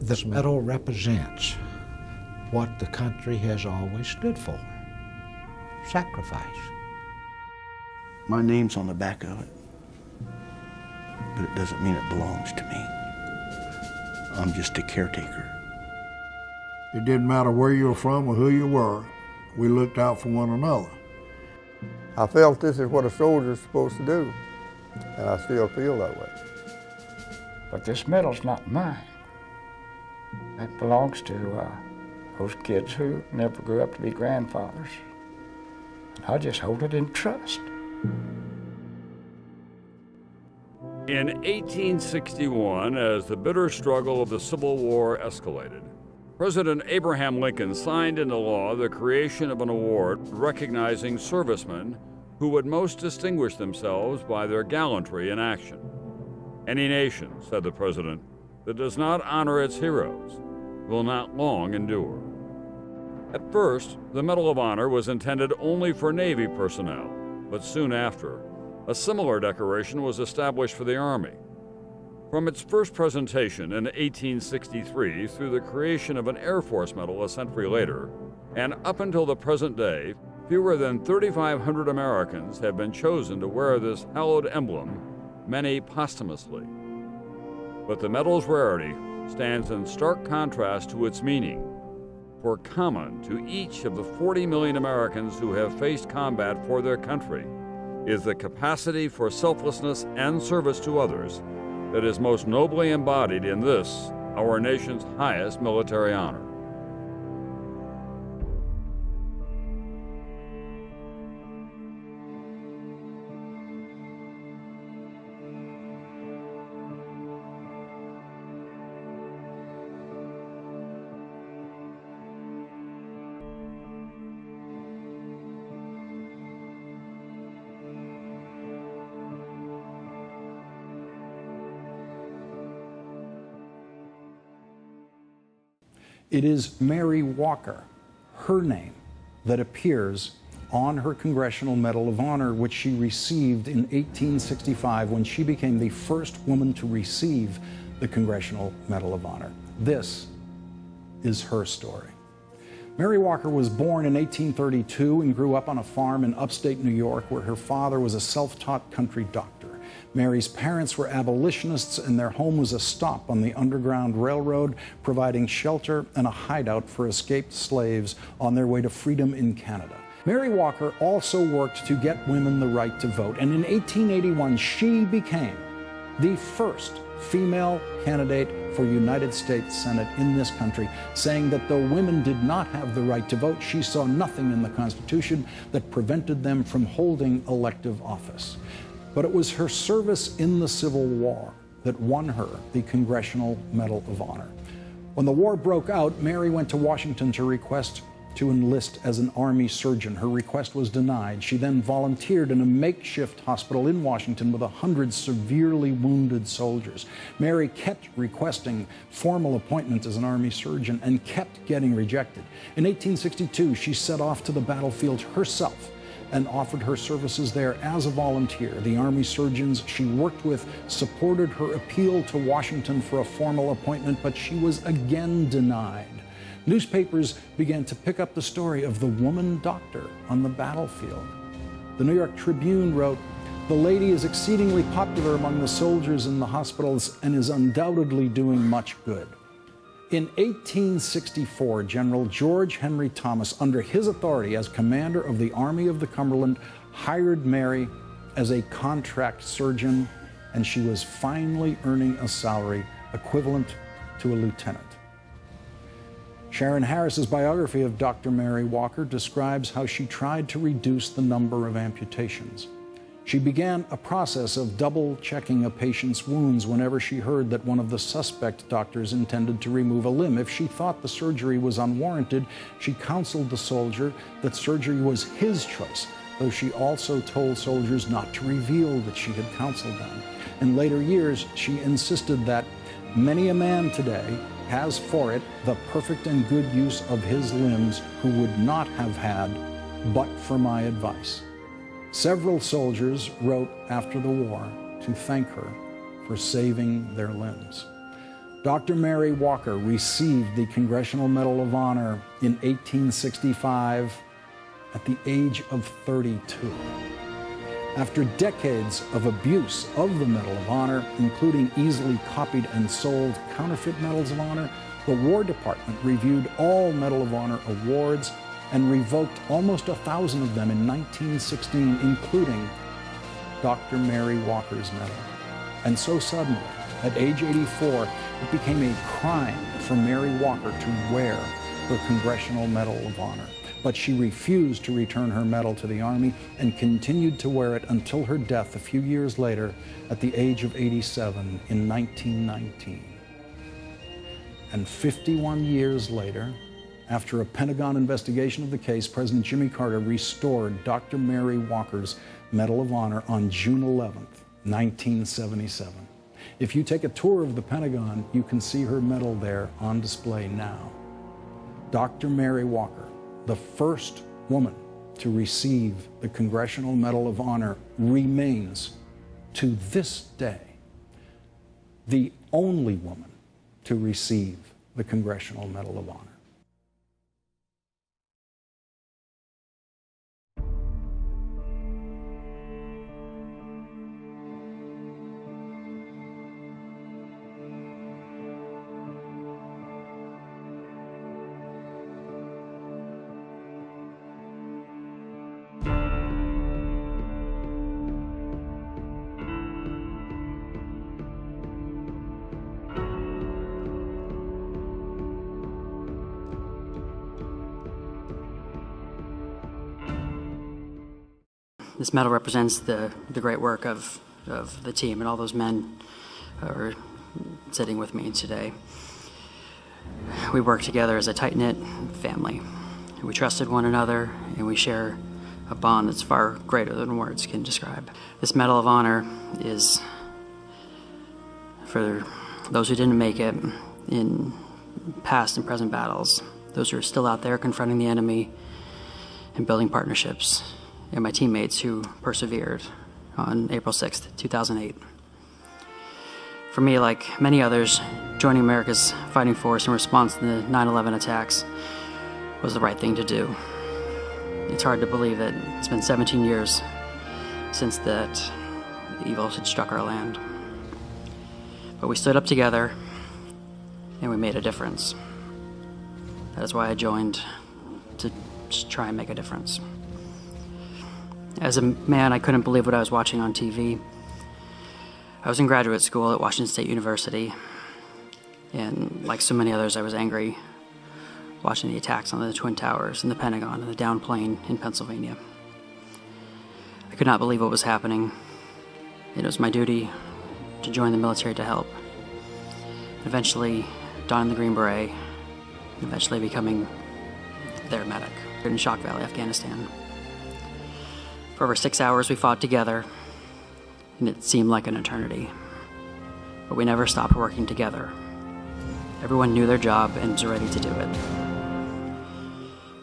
This medal represents what the country has always stood for: sacrifice. My name's on the back of it, but it doesn't mean it belongs to me. I'm just a caretaker. It didn't matter where you were from or who you were. We looked out for one another. I felt this is what a soldier is supposed to do, and I still feel that way. But this medal's not mine. That belongs to those kids who never grew up to be grandfathers. And I just hold it in trust. In 1861, as the bitter struggle of the Civil War escalated, President Abraham Lincoln signed into law the creation of an award recognizing servicemen who would most distinguish themselves by their gallantry in action. Any nation, said the president, that does not honor its heroes will not long endure. At first, the Medal of Honor was intended only for Navy personnel, but soon after, a similar decoration was established for the Army. From its first presentation in 1863 through the creation of an Air Force medal a century later, and up until the present day, fewer than 3,500 Americans have been chosen to wear this hallowed emblem, many posthumously. But the medal's rarity stands in stark contrast to its meaning. For common to each of the 40 million Americans who have faced combat for their country is the capacity for selflessness and service to others that is most nobly embodied in this, our nation's highest military honor. It is Mary Walker, her name, that appears on her Congressional Medal of Honor, which she received in 1865 when she became the first woman to receive the Congressional Medal of Honor. This is her story. Mary Walker was born in 1832 and grew up on a farm in upstate New York where her father was a self-taught country doctor. Mary's parents were abolitionists, and their home was a stop on the Underground Railroad, providing shelter and a hideout for escaped slaves on their way to freedom in Canada. Mary Walker also worked to get women the right to vote, and in 1881 she became the first female candidate for United States Senate in this country, saying that though women did not have the right to vote, she saw nothing in the Constitution that prevented them from holding elective office. But it was her service in the Civil War that won her the Congressional Medal of Honor. When the war broke out, Mary went to Washington to request to enlist as an Army surgeon. Her request was denied. She then volunteered in a makeshift hospital in Washington with 100 severely wounded soldiers. Mary kept requesting formal appointment as an Army surgeon and kept getting rejected. In 1862, she set off to the battlefield herself and offered her services there as a volunteer. The Army surgeons she worked with supported her appeal to Washington for a formal appointment, but she was again denied. Newspapers began to pick up the story of the woman doctor on the battlefield. The New York Tribune wrote, "The lady is exceedingly popular among the soldiers in the hospitals and is undoubtedly doing much good." In 1864, General George Henry Thomas, under his authority as commander of the Army of the Cumberland, hired Mary as a contract surgeon, and she was finally earning a salary equivalent to a lieutenant. Sharon Harris's biography of Dr. Mary Walker describes how she tried to reduce the number of amputations. She began a process of double-checking a patient's wounds whenever she heard that one of the suspect doctors intended to remove a limb. If she thought the surgery was unwarranted, she counseled the soldier that surgery was his choice, though she also told soldiers not to reveal that she had counseled them. In later years, she insisted that many a man today has for it the perfect and good use of his limbs who would not have had but for my advice. Several soldiers wrote after the war to thank her for saving their limbs. Dr. Mary Walker received the Congressional Medal of Honor in 1865 at the age of 32. After decades of abuse of the Medal of Honor, including easily copied and sold counterfeit Medals of Honor, the War Department reviewed all Medal of Honor awards and revoked almost 1,000 of them in 1916, including Dr. Mary Walker's medal. And so suddenly, at age 84, it became a crime for Mary Walker to wear her Congressional Medal of Honor. But she refused to return her medal to the Army and continued to wear it until her death a few years later at the age of 87 in 1919. And 51 years later, after a Pentagon investigation of the case, President Jimmy Carter restored Dr. Mary Walker's Medal of Honor on June 11th, 1977. If you take a tour of the Pentagon, you can see her medal there on display now. Dr. Mary Walker, the first woman to receive the Congressional Medal of Honor, remains to this day the only woman to receive the Congressional Medal of Honor. This medal represents the great work of the team and all those men who are sitting with me today. We work together as a tight-knit family. We trusted one another, and we share a bond that's far greater than words can describe. This Medal of Honor is for those who didn't make it in past and present battles, those who are still out there confronting the enemy and building partnerships, and my teammates who persevered on April 6th, 2008. For me, like many others, joining America's fighting force in response to the 9/11 attacks was the right thing to do. It's hard to believe that it's been 17 years since that evil had struck our land. But we stood up together and we made a difference. That is why I joined, to try and make a difference. As a man, I couldn't believe what I was watching on TV. I was in graduate school at Washington State University, and like so many others, I was angry watching the attacks on the Twin Towers and the Pentagon and the downed plane in Pennsylvania. I could not believe what was happening, and it was my duty to join the military to help. Eventually, donning the Green Beret, and eventually becoming their medic in Shock Valley, Afghanistan. For over 6 hours, we fought together, and it seemed like an eternity. But we never stopped working together. Everyone knew their job and was ready to do it.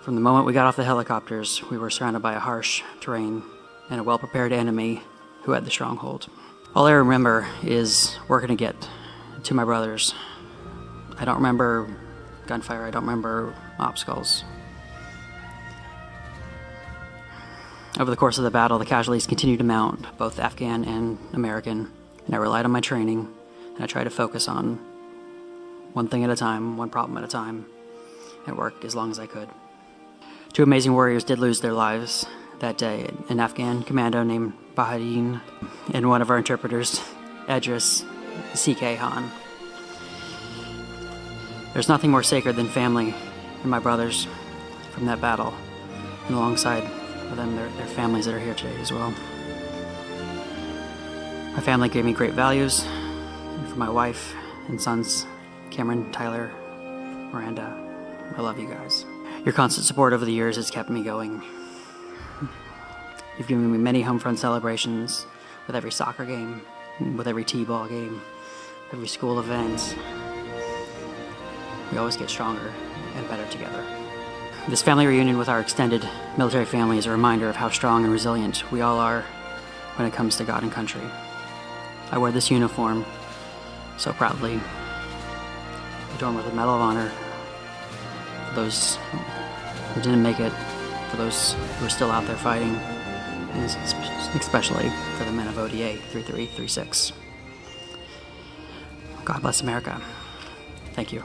From the moment we got off the helicopters, we were surrounded by a harsh terrain and a well-prepared enemy who had the stronghold. All I remember is working to get to my brothers. I don't remember gunfire, I don't remember obstacles. Over the course of the battle, the casualties continued to mount, both Afghan and American, and I relied on my training, and I tried to focus on one thing at a time, one problem at a time, and work as long as I could. 2 amazing warriors did lose their lives that day, an Afghan commando named Bahadin, and one of our interpreters, Edris C.K. Khan. There's nothing more sacred than family and my brothers from that battle, and alongside of them, their families that are here today as well. My family gave me great values, and for my wife and sons, Cameron, Tyler, Miranda, I love you guys. Your constant support over the years has kept me going. You've given me many home front celebrations with every soccer game, with every T-ball game, every school event. We always get stronger and better together. This family reunion with our extended military family is a reminder of how strong and resilient we all are when it comes to God and country. I wear this uniform so proudly adorned with a Medal of Honor for those who didn't make it, for those who are still out there fighting, and especially for the men of ODA 3336. God bless America. Thank you.